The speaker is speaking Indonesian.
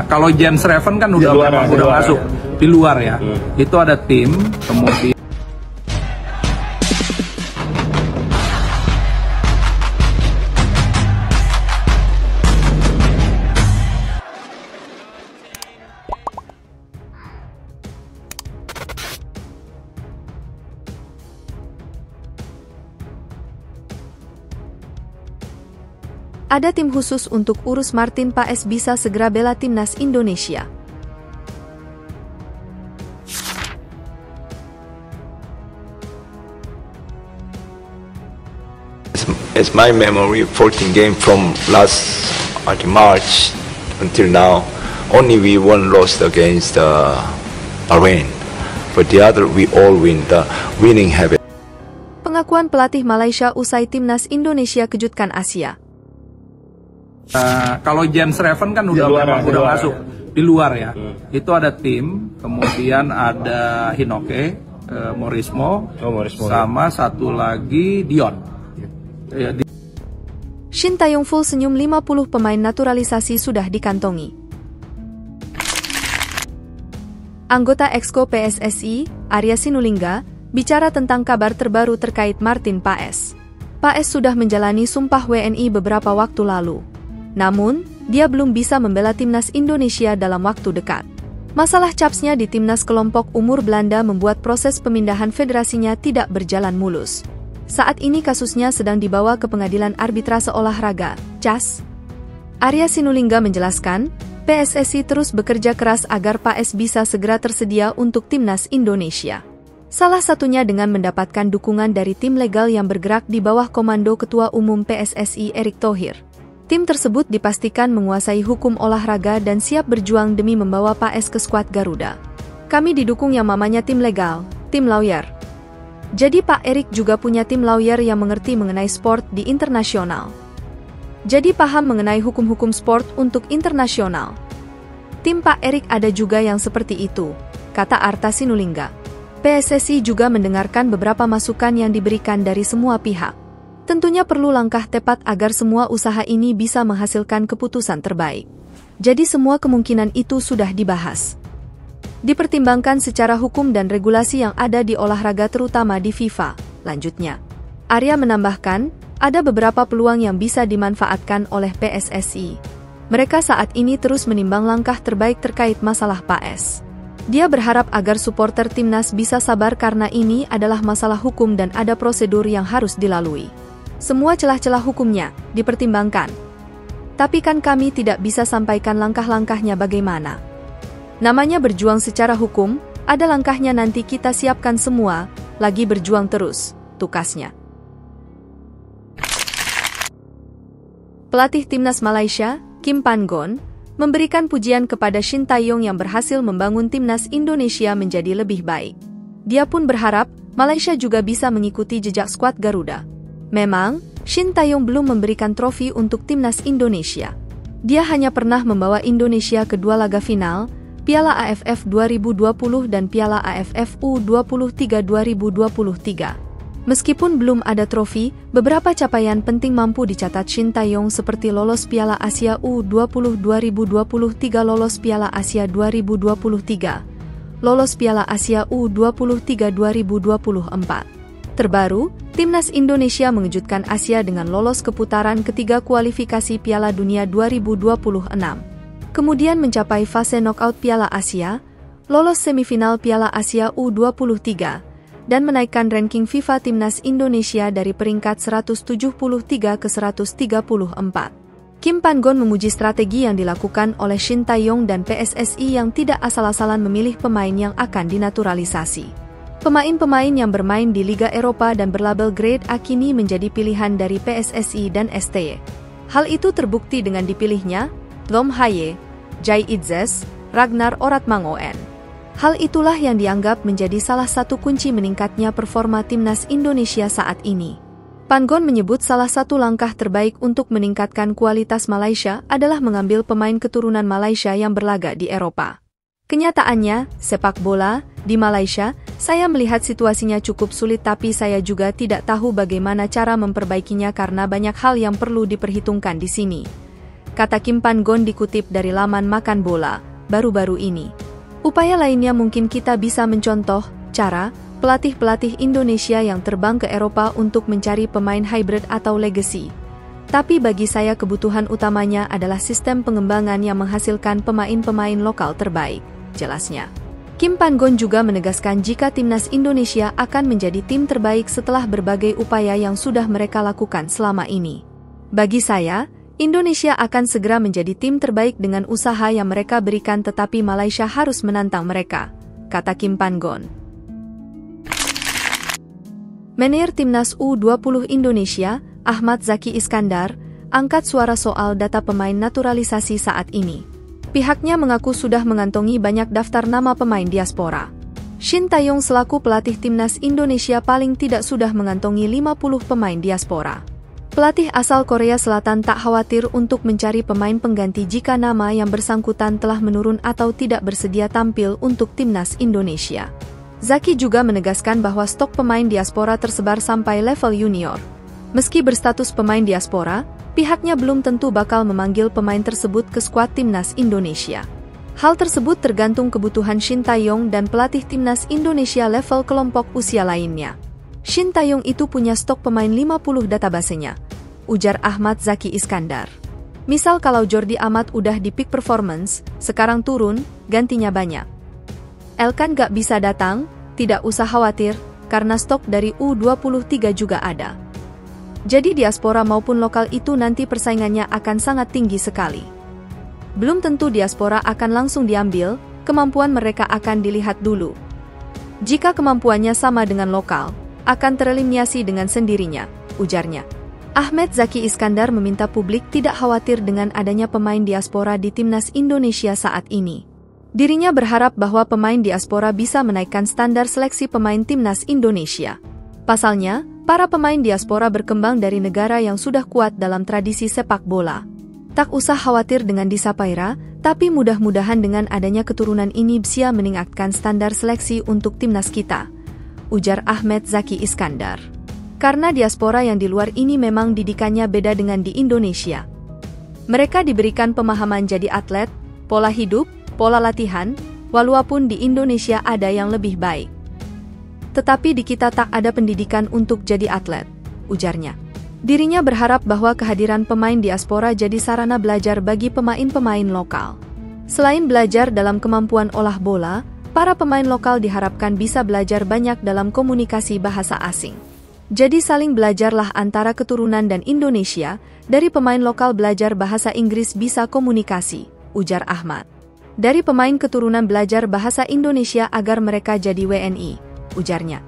Kalau James Raven kan udah masuk di luar ya. Itu ada tim, kemudian ada tim khusus untuk urus Martin Paes bisa segera bela timnas Indonesia. As my memory, 14 game from last March until now, only we one lost against Bahrain. For the other, we all win. The winning habit. Pengakuan pelatih Malaysia usai timnas Indonesia kejutkan Asia. Kalau James Raven kan udah masuk di luar ya. Itu ada tim, kemudian ada Hinoke, Morismo, sama satu lagi Dion. Shin Taeyong full senyum, 50 pemain naturalisasi sudah dikantongi. Anggota Exco PSSI, Arya Sinulinga, bicara tentang kabar terbaru terkait Martin Paes. Paes sudah menjalani sumpah WNI beberapa waktu lalu. Namun, dia belum bisa membela timnas Indonesia dalam waktu dekat. Masalah capsnya di timnas kelompok umur Belanda membuat proses pemindahan federasinya tidak berjalan mulus. Saat ini kasusnya sedang dibawa ke Pengadilan Arbitrase Olahraga, CAS. Arya Sinulinga menjelaskan, PSSI terus bekerja keras agar Paes bisa segera tersedia untuk timnas Indonesia. Salah satunya dengan mendapatkan dukungan dari tim legal yang bergerak di bawah komando Ketua Umum PSSI Erick Thohir. Tim tersebut dipastikan menguasai hukum olahraga dan siap berjuang demi membawa Paes ke skuad Garuda. Kami didukung yang mamanya tim legal, tim lawyer. Jadi Pak Erick juga punya tim lawyer yang mengerti mengenai sport di internasional. Jadi paham mengenai hukum-hukum sport untuk internasional. Tim Pak Erick ada juga yang seperti itu, kata Arta Sinulinga. PSSI juga mendengarkan beberapa masukan yang diberikan dari semua pihak. Tentunya perlu langkah tepat agar semua usaha ini bisa menghasilkan keputusan terbaik. Jadi semua kemungkinan itu sudah dibahas. Dipertimbangkan secara hukum dan regulasi yang ada di olahraga terutama di FIFA, lanjutnya. Arya menambahkan, ada beberapa peluang yang bisa dimanfaatkan oleh PSSI. Mereka saat ini terus menimbang langkah terbaik terkait masalah Paes. Dia berharap agar supporter timnas bisa sabar karena ini adalah masalah hukum dan ada prosedur yang harus dilalui. Semua celah-celah hukumnya dipertimbangkan. Tapi kan kami tidak bisa sampaikan langkah-langkahnya bagaimana. Namanya berjuang secara hukum, ada langkahnya nanti kita siapkan semua, lagi berjuang terus, tukasnya. Pelatih timnas Malaysia, Kim Pan Gon, memberikan pujian kepada Shin Taeyong yang berhasil membangun timnas Indonesia menjadi lebih baik. Dia pun berharap Malaysia juga bisa mengikuti jejak skuad Garuda. Memang, Shin Taeyong belum memberikan trofi untuk timnas Indonesia. Dia hanya pernah membawa Indonesia ke 2 laga final, Piala AFF 2020 dan Piala AFF U23 2023. Meskipun belum ada trofi, beberapa capaian penting mampu dicatat Shin Taeyong seperti lolos Piala Asia U20 2023, lolos Piala Asia 2023, lolos Piala Asia U23 2024. Terbaru, timnas Indonesia mengejutkan Asia dengan lolos ke putaran ketiga kualifikasi Piala Dunia 2026. Kemudian mencapai fase knockout Piala Asia, lolos semifinal Piala Asia U23, dan menaikkan ranking FIFA timnas Indonesia dari peringkat 173 ke 134. Kim Pan Gon memuji strategi yang dilakukan oleh Shin Taeyong dan PSSI yang tidak asal-asalan memilih pemain yang akan dinaturalisasi. Pemain-pemain yang bermain di Liga Eropa dan berlabel Grade A kini menjadi pilihan dari PSSI dan STY. Hal itu terbukti dengan dipilihnya Lom Haye, Jai Itzes, Ragnar Oratmangoen. Hal itulah yang dianggap menjadi salah satu kunci meningkatnya performa timnas Indonesia saat ini. Pan Gon menyebut salah satu langkah terbaik untuk meningkatkan kualitas Malaysia adalah mengambil pemain keturunan Malaysia yang berlaga di Eropa. Kenyataannya, sepak bola di Malaysia, saya melihat situasinya cukup sulit tapi saya juga tidak tahu bagaimana cara memperbaikinya karena banyak hal yang perlu diperhitungkan di sini. kata Kim Pan-gon dikutip dari laman Makan Bola baru-baru ini. Upaya lainnya mungkin kita bisa mencontoh cara pelatih-pelatih Indonesia yang terbang ke Eropa untuk mencari pemain hybrid atau legacy. Tapi bagi saya kebutuhan utamanya adalah sistem pengembangan yang menghasilkan pemain-pemain lokal terbaik, jelasnya. Kim Pan-gon juga menegaskan jika timnas Indonesia akan menjadi tim terbaik setelah berbagai upaya yang sudah mereka lakukan selama ini. Bagi saya, Indonesia akan segera menjadi tim terbaik dengan usaha yang mereka berikan, tetapi Malaysia harus menantang mereka, kata Kim Pan-gon. Manajer Timnas U20 Indonesia, Ahmad Zaki Iskandar, angkat suara soal data pemain naturalisasi saat ini. Pihaknya mengaku sudah mengantongi banyak daftar nama pemain diaspora. Shin Tae-yong selaku pelatih Timnas Indonesia paling tidak sudah mengantongi 50 pemain diaspora. Pelatih asal Korea Selatan tak khawatir untuk mencari pemain pengganti jika nama yang bersangkutan telah menurun atau tidak bersedia tampil untuk Timnas Indonesia. Zaki juga menegaskan bahwa stok pemain diaspora tersebar sampai level junior. Meski berstatus pemain diaspora, pihaknya belum tentu bakal memanggil pemain tersebut ke skuad Timnas Indonesia. Hal tersebut tergantung kebutuhan Shin Tae-yong dan pelatih Timnas Indonesia level kelompok usia lainnya. Shin Tae-yong itu punya stok pemain 50 databasenya, ujar Ahmad Zaki Iskandar. Misal kalau Jordi Amat udah di peak performance, sekarang turun, gantinya banyak. Elkan gak bisa datang, tidak usah khawatir, karena stok dari U23 juga ada. Jadi diaspora maupun lokal itu nanti persaingannya akan sangat tinggi sekali. Belum tentu diaspora akan langsung diambil, kemampuan mereka akan dilihat dulu. Jika kemampuannya sama dengan lokal, akan tereliminasi dengan sendirinya, ujarnya. Ahmad Zaki Iskandar meminta publik tidak khawatir dengan adanya pemain diaspora di Timnas Indonesia saat ini. Dirinya berharap bahwa pemain diaspora bisa menaikkan standar seleksi pemain Timnas Indonesia. Pasalnya, para pemain diaspora berkembang dari negara yang sudah kuat dalam tradisi sepak bola. Tak usah khawatir dengan Disapaira, tapi mudah-mudahan dengan adanya keturunan ini bisa meningkatkan standar seleksi untuk timnas kita, ujar Ahmad Zaki Iskandar. Karena diaspora yang di luar ini memang didikannya beda dengan di Indonesia. Mereka diberikan pemahaman jadi atlet, pola hidup, pola latihan, walaupun di Indonesia ada yang lebih baik. Tetapi di kita tak ada pendidikan untuk jadi atlet, ujarnya. Dirinya berharap bahwa kehadiran pemain diaspora jadi sarana belajar bagi pemain-pemain lokal. Selain belajar dalam kemampuan olah bola, para pemain lokal diharapkan bisa belajar banyak dalam komunikasi bahasa asing. Jadi saling belajarlah antara keturunan dan Indonesia, dari pemain lokal belajar bahasa Inggris bisa komunikasi, ujar Ahmad. Dari pemain keturunan belajar bahasa Indonesia agar mereka jadi WNI, ujarnya.